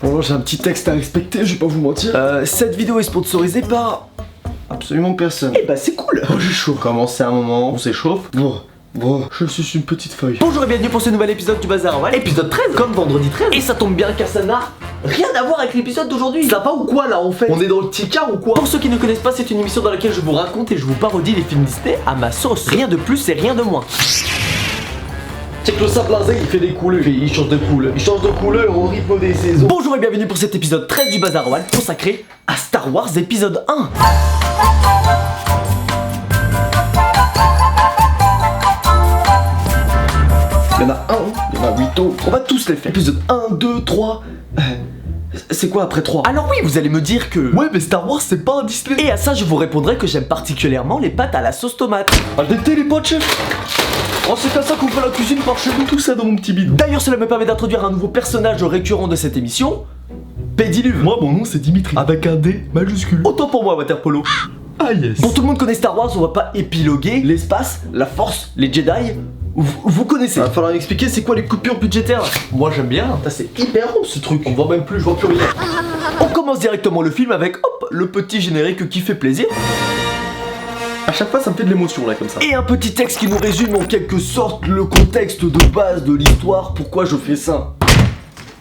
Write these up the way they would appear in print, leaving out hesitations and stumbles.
Bon, j'ai un petit texte à respecter, je vais pas vous mentir. Cette vidéo est sponsorisée par absolument personne. Eh bah c'est cool. Oh, j'ai chaud. Commencer un moment, on s'échauffe. Bon, je suis une petite feuille. Bonjour et bienvenue pour ce nouvel épisode du Bazar Oval. Épisode 13, comme vendredi 13. Et ça tombe bien car ça n'a rien à voir avec l'épisode d'aujourd'hui. Ça va ou quoi là en fait? On est dans le petit quart ou quoi? Pour ceux qui ne connaissent pas, c'est une émission dans laquelle je vous raconte et je vous parodie les films Disney à ma sauce. Rien de plus et rien de moins. Check le sable laser, il fait des couleurs. Il change de couleur. Il change de couleur au rythme des saisons. Bonjour et bienvenue pour cet épisode 13 du Bazar Oval consacré à Star Wars épisode 1. Il y en a il y en a 8 autres. On va tous les faire. Épisode 1, 2, 3. C'est quoi après 3? Alors oui, vous allez me dire que... Ouais, mais Star Wars, c'est pas un Disney. Et à ça, je vous répondrai que j'aime particulièrement les pâtes à la sauce tomate. Arrêtez les potes, chef. Oh, c'est comme ça qu'on fait la cuisine par chez nous, tout ça dans mon petit bidon. D'ailleurs, cela me permet d'introduire un nouveau personnage récurrent de cette émission, Pédiluve. Moi, mon nom, c'est Dimitri. Avec un D majuscule. Autant pour moi, Waterpolo. Ah yes. Pour tout le monde connaît Star Wars, on va pas épiloguer l'espace, la force, les Jedi. Vous connaissez. Va falloir m'expliquer c'est quoi les coupures budgétaires. Moi j'aime bien. Ça c'est hyper rond ce truc. On voit même plus, je vois plus rien. On commence directement le film avec hop le petit générique qui fait plaisir. À chaque fois ça me fait de l'émotion là comme ça. Et un petit texte qui nous résume en quelque sorte le contexte de base de l'histoire. Pourquoi je fais ça?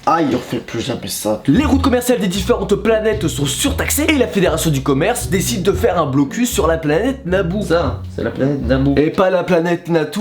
Aïe, on fait plus jamais ça. Les routes commerciales des différentes planètes sont surtaxées et la Fédération du Commerce décide de faire un blocus sur la planète Naboo. Ça, c'est la planète Naboo. Et pas la planète Natu.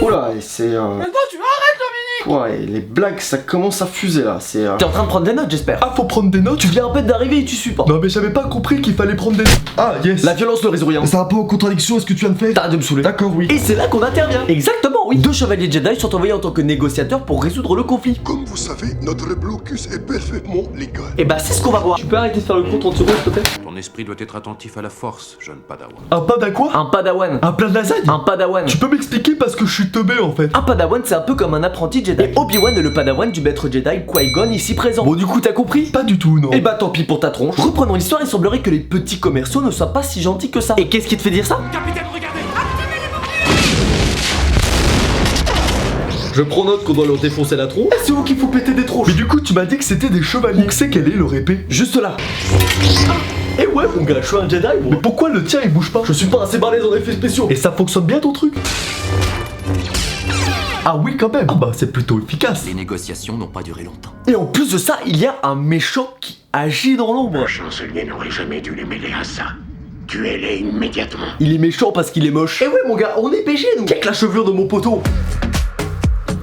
Oula, et c'est Maintenant tu arrêtes Dominique. Ouais, les blagues ça commence à fuser là, c'est T'es en train de prendre des notes, j'espère. Ah, faut prendre des notes? Tu viens à peine d'arriver et tu suis pas. Non mais j'avais pas compris qu'il fallait prendre des notes. Ah yes. La violence ne résout rien. C'est un peu en contradiction à ce que tu viens de faire. T'arrêtes de me saouler. D'accord, oui. Et c'est là qu'on intervient. Exactement, oui. Deux chevaliers Jedi sont envoyés en tant que négociateurs pour résoudre le conflit. Comme vous savez, notre blocus est parfaitement légal. Et bah c'est ce qu'on va voir. Tu peux arrêter de faire le compte 30 secondes s'il te plaît? Ton esprit doit être attentif à la force, jeune Padawan. Un pad à quoi? Un padawan. Un plat de lasagne? Un padawan. Tu peux m'expliquer parce que je suis teubé en fait. Un padawan c'est un peu comme un apprenti Jedi. Et Obi-Wan est le padawan du maître Jedi Qui-Gon ici présent. Bon du coup t'as compris? Pas du tout, non. Et bah tant pis pour ta tronche. Reprenons l'histoire, il semblerait que les petits commerciaux ne soient pas si gentils que ça. Et qu'est-ce qui te fait dire ça? Capitaine, regardez. Je prends note qu'on doit leur défoncer la tronche. C'est vous qu'il faut péter des tronches. Mais du coup, tu m'as dit que c'était des chevaliers. Où c'est quelle est leur épée? Juste là. Et ouais mon gars, je suis un Jedi Mais moi. pourquoi le tien il bouge pas? Je suis pas assez balèze en effets spéciaux. Et ça fonctionne bien ton truc? Ah oui quand même. Ah bah c'est plutôt efficace. Les négociations n'ont pas duré longtemps. Et en plus de ça, il y a un méchant qui agit dans l'ombre. Le chancelier n'aurait jamais dû les mêler à ça. Tuez-les immédiatement. Il est méchant parce qu'il est moche. Et ouais mon gars, on est PG nous. Qu'avec la chevelure de mon poteau.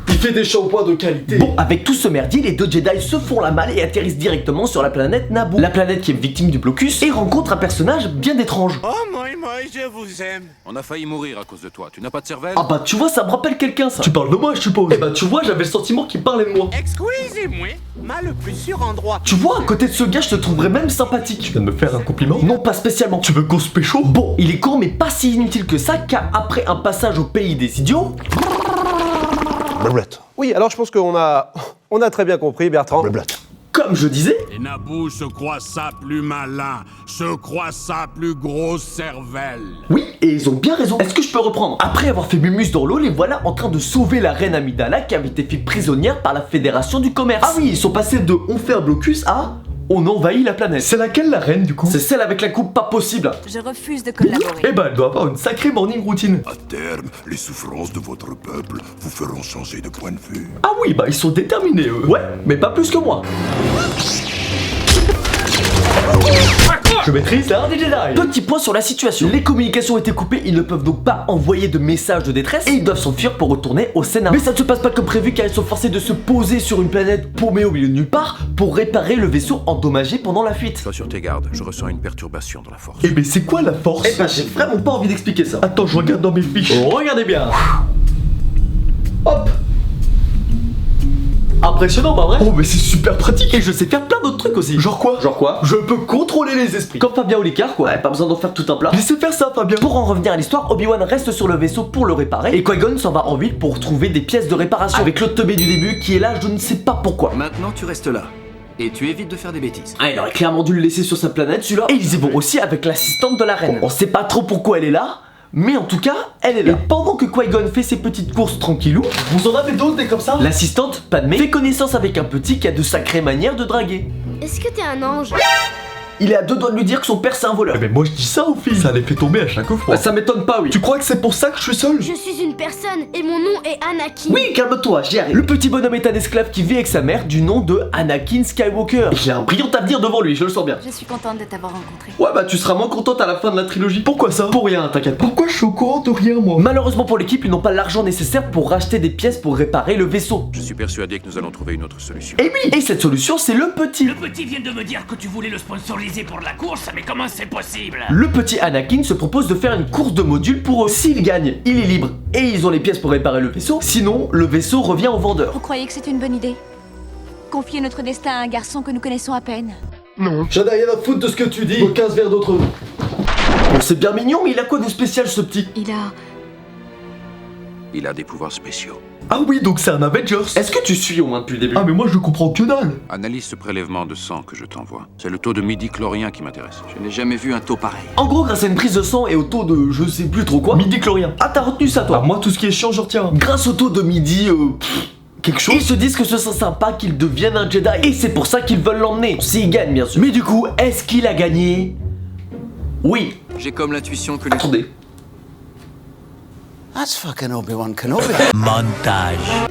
Il fait des shampoings de qualité. Bon, avec tout ce merdier, les deux Jedi se font la malle et atterrissent directement sur la planète Naboo. La planète qui est victime du blocus et rencontre un personnage bien étrange. Oh moi, je vous aime. On a failli mourir à cause de toi. Tu n'as pas de cervelle? Ah bah tu vois, ça me rappelle quelqu'un ça. Tu parles de moi je suppose. Eh bah tu vois, j'avais le sentiment qu'il parlait de moi. Excusez-moi, mais le plus sûr endroit. Tu vois, à côté de ce gars, je te trouverais même sympathique. Tu viens de me faire un compliment? Non, pas spécialement. Tu veux qu'on se pécho? Bon, il est con mais pas si inutile que ça, car après un passage au pays des idiots... Oui, alors je pense qu'on a très bien compris, Bertrand. Comme je disais, Et Naboo se croit ça plus malin, se croit ça plus grosse cervelle. oui, et ils ont bien raison. Est-ce que je peux reprendre? Après avoir fait Mumus dans l'eau, les voilà en train de sauver la reine Amidala qui avait été faite prisonnière par la Fédération du Commerce. Ah oui, ils sont passés de on fait un blocus à on envahit la planète. C'est laquelle la reine du coup? C'est celle avec la coupe pas possible. Je refuse de collaborer. Eh bah elle doit avoir une sacrée morning routine. À terme, les souffrances de votre peuple vous feront changer de point de vue. Ah oui bah ils sont déterminés eux. Ouais, mais pas plus que moi. Je maîtrise l'art des Jedi. Petit point sur la situation. Les communications ont été coupées, ils ne peuvent donc pas envoyer de messages de détresse et ils doivent s'enfuir pour retourner au Sénat. Mais ça ne se passe pas comme prévu car ils sont forcés de se poser sur une planète paumée au milieu de nulle part pour réparer le vaisseau endommagé pendant la fuite. Sois sur tes gardes, je ressens une perturbation dans la force. Eh mais c'est quoi la force? Eh ben j'ai vraiment pas envie d'expliquer ça. Attends, je regarde dans mes fiches. Regardez bien. Hop. Impressionnant, pas vrai? Oh mais c'est super pratique. Et je sais faire plein d'autres trucs aussi. Genre quoi? Genre quoi? Je peux contrôler les esprits. Comme Fabien Olicard quoi, pas besoin d'en faire tout un plat. Laissez faire ça Fabien. Pour en revenir à l'histoire, Obi-Wan reste sur le vaisseau pour le réparer et Qui-Gon s'en va en ville pour trouver des pièces de réparation avec l'autre teubé du début qui est là, je ne sais pas pourquoi. Maintenant, tu restes là. Et tu évites de faire des bêtises. Ah, il aurait clairement dû le laisser sur sa planète celui-là. Et ils y vont aussi avec l'assistante de la reine. On sait pas trop pourquoi elle est là, mais en tout cas, elle est là. Et pendant pendant que Qui-Gon fait ses petites courses tranquillou, vous en avez d'autres des comme ça? L'assistante, Padmé, fait connaissance avec un petit qui a de sacrées manières de draguer. Est-ce que t'es un ange? Il est à deux doigts de lui dire que son père c'est un voleur. Mais moi je dis ça aux filles, ça les fait tomber à chaque fois. Bah, ça m'étonne pas, oui. Tu crois que c'est pour ça que je suis seul? Je suis une personne et mon nom est Anakin. Oui, calme-toi, j'y arrive. Le petit bonhomme est un esclave qui vit avec sa mère du nom de Anakin Skywalker. Il a un brillant avenir devant lui, je le sens bien. Je suis contente de t'avoir rencontré. Ouais bah tu seras moins contente à la fin de la trilogie. Pourquoi ça? Pour rien, t'inquiète pas. Pourquoi je suis au courant de rien moi? Malheureusement pour l'équipe, ils n'ont pas l'argent nécessaire pour racheter des pièces pour réparer le vaisseau. Je suis persuadé que nous allons trouver une autre solution. Et oui, et cette solution c'est le petit. Le petit vient de me dire que tu voulais le sponsoriser pour la course, mais comment c'est possible? Le petit Anakin se propose de faire une course de modules pour eux. S'il gagne, il est libre et ils ont les pièces pour réparer le vaisseau. Sinon, le vaisseau revient au vendeur. Vous croyez que c'est une bonne idée? Confier notre destin à un garçon que nous connaissons à peine? Non. J'en ai rien à foutre de ce que tu dis. 15 verres d'autres. Bon, c'est bien mignon, mais il a quoi de spécial ce petit? Il a des pouvoirs spéciaux. Ah oui, donc c'est un Avengers. Est-ce que tu suis au moins depuis le début? Ah mais moi je comprends que dalle. Analyse ce prélèvement de sang que je t'envoie. C'est le taux de midi-chlorien qui m'intéresse. Je n'ai jamais vu un taux pareil. En gros, grâce à une prise de sang et au taux de je sais plus trop quoi, midi-chlorien. Ah, t'as retenu ça toi? Ah moi tout ce qui est chiant je retiens. Grâce au taux de midi, quelque chose, ils se disent que ce serait sympa qu'il devienne un Jedi. Et c'est pour ça qu'ils veulent l'emmener. S'il gagne, bien sûr. Mais du coup, est-ce qu'il a gagné? Oui. J'ai comme l'intuition que les... Attendez. That's fucking Obi-Wan Kenobi.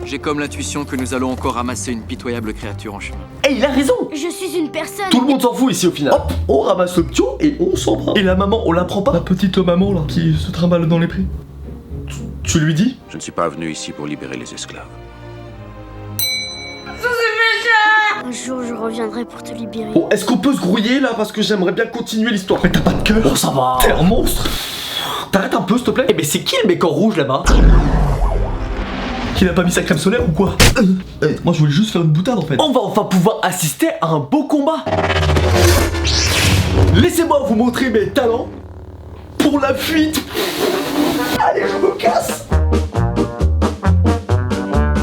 J'ai comme l'intuition que nous allons encore ramasser une pitoyable créature en chemin. Et il a raison. Je suis une personne. Tout le monde s'en fout ici au final. Hop, on ramasse le ptio et on s'en va. Et la maman, on la prend pas? La petite maman là, qui se trimballe dans les prés. Tu lui dis? Je ne suis pas venu ici pour libérer les esclaves. Un jour, je reviendrai pour te libérer. Bon, est-ce qu'on peut se grouiller là? Parce que j'aimerais bien continuer l'histoire. Mais t'as pas de cœur? Oh, ça va. T'es un monstre. T'arrêtes un peu, s'il te plaît. Eh, mais c'est qui le mec en rouge là-bas? Qu'il a pas mis sa crème solaire ou quoi? Moi je voulais juste faire une boutade en fait. On va enfin pouvoir assister à un beau combat. Laissez-moi vous montrer mes talents pour la fuite. Allez, je me casse.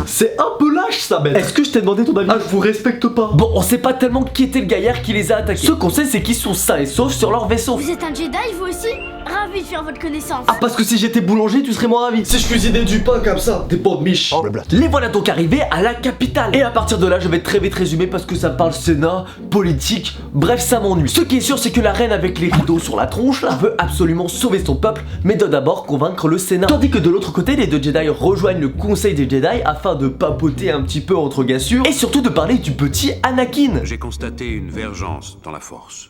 C'est un peu lâche ça, Ben. Est-ce que je t'ai demandé ton avis? Ah, je vous respecte pas. Bon, on sait pas tellement qui était le gaillard qui les a attaqués. Ce qu'on sait, c'est qu'ils sont sains et saufs sur leur vaisseau. Vous êtes un Jedi, vous aussi? Ravi de faire votre connaissance. Ah, parce que si j'étais boulanger, tu serais moins ravi. Si je cuisinais du pain comme ça, des pains de miche. Les voilà donc arrivés à la capitale. Et à partir de là, je vais très vite résumer parce que ça parle Sénat, politique, bref, ça m'ennuie. Ce qui est sûr, c'est que la reine avec les rideaux sur la tronche là veut absolument sauver son peuple, mais doit d'abord convaincre le Sénat. Tandis que de l'autre côté, les deux Jedi rejoignent le conseil des Jedi afin de papoter un petit peu entre gars sûrs et surtout de parler du petit Anakin. J'ai constaté une vergence dans la force.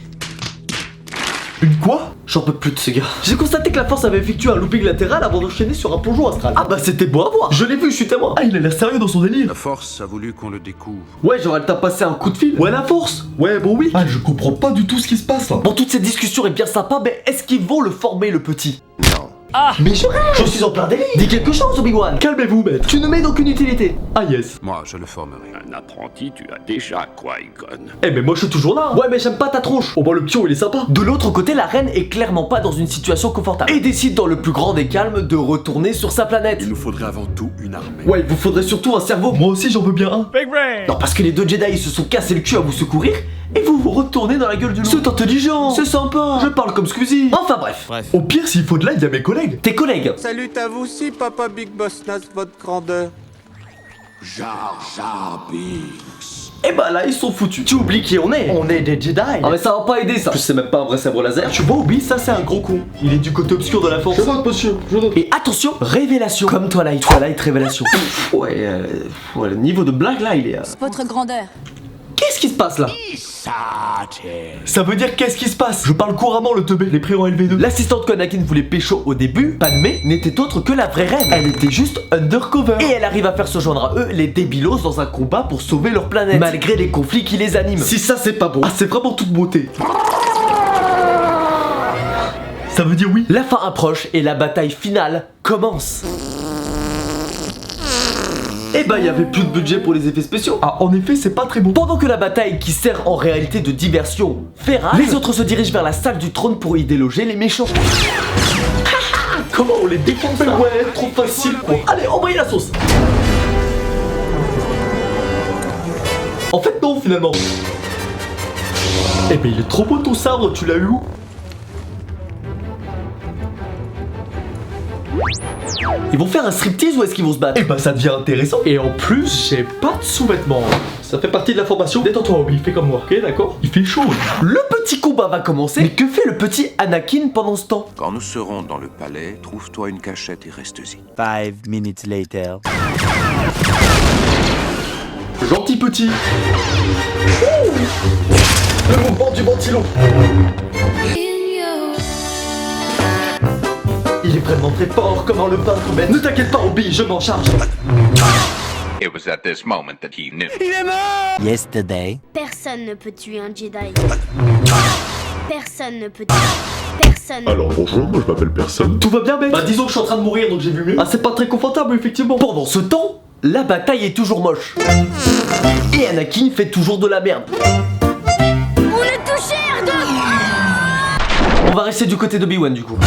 Une quoi? J'en peux plus de ce gars. J'ai constaté que la force avait effectué un looping latéral avant d'enchaîner sur un plongeon astral. Ah bah c'était beau à voir. Je l'ai vu, je suis témoin. Ah il a l'air sérieux dans son délire. La force a voulu qu'on le découvre. Ouais, genre elle t'a passé un coup de fil. Ouais, la force. Ouais, bon oui. Ah je comprends pas du tout ce qui se passe là. Bon, toute cette discussion est bien sympa, mais est-ce qu'ils vont le former le petit? Non. Ah, mais je suis en plein délire. Dis quelque chose, Obi-Wan. Calmez-vous maître. Tu ne mets d'aucune utilité. Ah yes. Moi, je le formerai. Un apprenti, tu as déjà Qui-Gon. Eh mais moi je suis toujours là. Ouais, mais j'aime pas ta tronche. Oh bah le pion il est sympa. De l'autre côté, la reine est clairement pas dans une situation confortable et décide dans le plus grand des calmes de retourner sur sa planète. Il nous faudrait avant tout une armée. Ouais, il vous faudrait surtout un cerveau. Moi aussi j'en veux bien un. Non, parce que les deux Jedi se sont cassés le cul à vous secourir et vous vous retournez dans la gueule du loup. C'est intelligent. C'est sympa. Je parle comme Squeezie. Enfin bref. Au pire s'il faut de l'aide, il y a mes collègues. Tes collègues. Salut à vous aussi, Papa Big Boss Nass, votre grandeur. Jar Jar Binks. Et bah là ils sont foutus. Tu oublies qui on est? On est des Jedi. Ah mais ça va pas aider ça. Je sais même pas un vrai sabre laser. Tu vois Obi, ça c'est un gros con. Il est du côté obscur de la force. Je note monsieur, je note. Et attention, révélation. Comme Twilight, Twilight révélation. Ouais, le niveau de blague là il est... Votre grandeur. Qu'est-ce qui se passe là? Ça veut dire qu'est-ce qui se passe? Je parle couramment le teubé, les prénoms LV2. L'assistante qu'Anakin voulait pécho au début, Padmé, n'était autre que la vraie reine. Elle était juste undercover. Et elle arrive à faire se joindre à eux, les débilos, dans un combat pour sauver leur planète. Malgré les conflits qui les animent. Si ça c'est pas bon. Ah c'est vraiment toute beauté. Ça veut dire oui. La fin approche et la bataille finale commence. Et bah il y avait plus de budget pour les effets spéciaux. Ah en effet c'est pas très bon. Pendant que la bataille qui sert en réalité de diversion fait rage, les autres se dirigent vers la salle du trône pour y déloger les méchants. Comment on les défonce là? Ouais, trop facile quoi. Allez, envoyez la sauce. En fait non finalement. Eh ben il est trop beau ton sabre, tu l'as eu où? Ils vont faire un striptease ou est-ce qu'ils vont se battre? Et bah ça devient intéressant. Et en plus, j'ai pas de sous-vêtements. Ça fait partie de la formation. Détends-toi, Obi, fais comme moi. Ok, d'accord? Il fait chaud. Le petit combat va commencer. Mais que fait le petit Anakin pendant ce temps? Quand nous serons dans le palais, trouve-toi une cachette et reste-y. 5 minutes later. Gentil petit. Le mouvement du ventilo. Il est vraiment très fort, comment le peintre bête. Ne t'inquiète pas, Obi, je m'en charge. It was at this moment that he knew. Yesterday. Personne ne peut tuer un Jedi. Personne ne peut tuer. Personne. Alors bonjour, moi je m'appelle personne. Tout va bien, mec? Bah disons que je suis en train de mourir, donc j'ai vu mieux. Ah, c'est pas très confortable, effectivement. Pendant ce temps, la bataille est toujours moche. Et Anakin fait toujours de la merde. On le touche, Erdo. On va rester du côté d'Obi-Wan, du coup.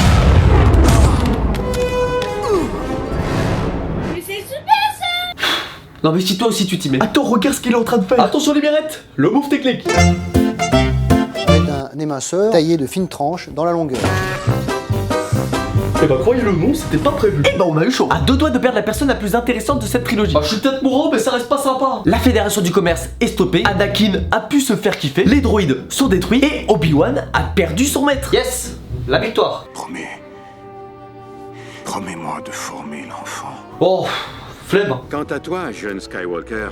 Non mais si toi aussi tu t'y mets. Attends, regarde ce qu'il est en train de faire. Attention les mirettes, le move technique. Un éminceur taillé de fines tranches dans la longueur. Et bah croyez-le ou non, c'était pas prévu. Et bah on a eu chaud. À deux doigts de perdre la personne la plus intéressante de cette trilogie. Bah je suis peut-être mourant mais ça reste pas sympa. La fédération du commerce est stoppée, Anakin a pu se faire kiffer, les droïdes sont détruits et Obi-Wan a perdu son maître. Yes, la victoire. Promets-moi de former l'enfant. Oh, flemme. Quant à toi, jeune Skywalker,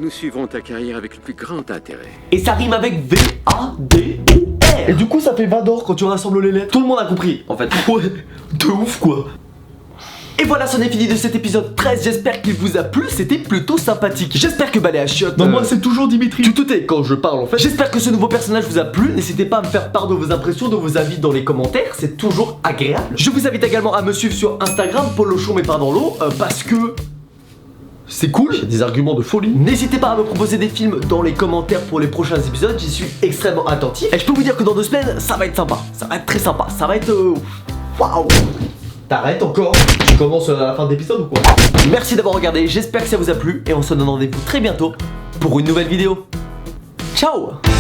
nous suivons ta carrière avec le plus grand intérêt. Et ça rime avec V-A-D-O-R. Et du coup ça fait Vador quand tu rassembles les lettres. Tout le monde a compris en fait. Ouais, de ouf quoi. Et voilà, c'en est fini de cet épisode 13, j'espère qu'il vous a plu, c'était plutôt sympathique. J'espère que Balai à Chiottes... Non, moi c'est toujours Dimitri. Tu te tais quand je parle en fait. J'espère que ce nouveau personnage vous a plu, n'hésitez pas à me faire part de vos impressions, de vos avis dans les commentaires, c'est toujours agréable. Je vous invite également à me suivre sur Instagram, Polochon mais pas dans l'eau, parce que... c'est cool, j'ai des arguments de folie. N'hésitez pas à me proposer des films dans les commentaires pour les prochains épisodes, j'y suis extrêmement attentif. Et je peux vous dire que dans 2 semaines, ça va être sympa, ça va être très sympa, ça va être... waouh. T'arrêtes encore? Tu commences à la fin de l'épisode ou quoi? Merci d'avoir regardé, j'espère que ça vous a plu et on se donne rendez-vous très bientôt pour une nouvelle vidéo. Ciao!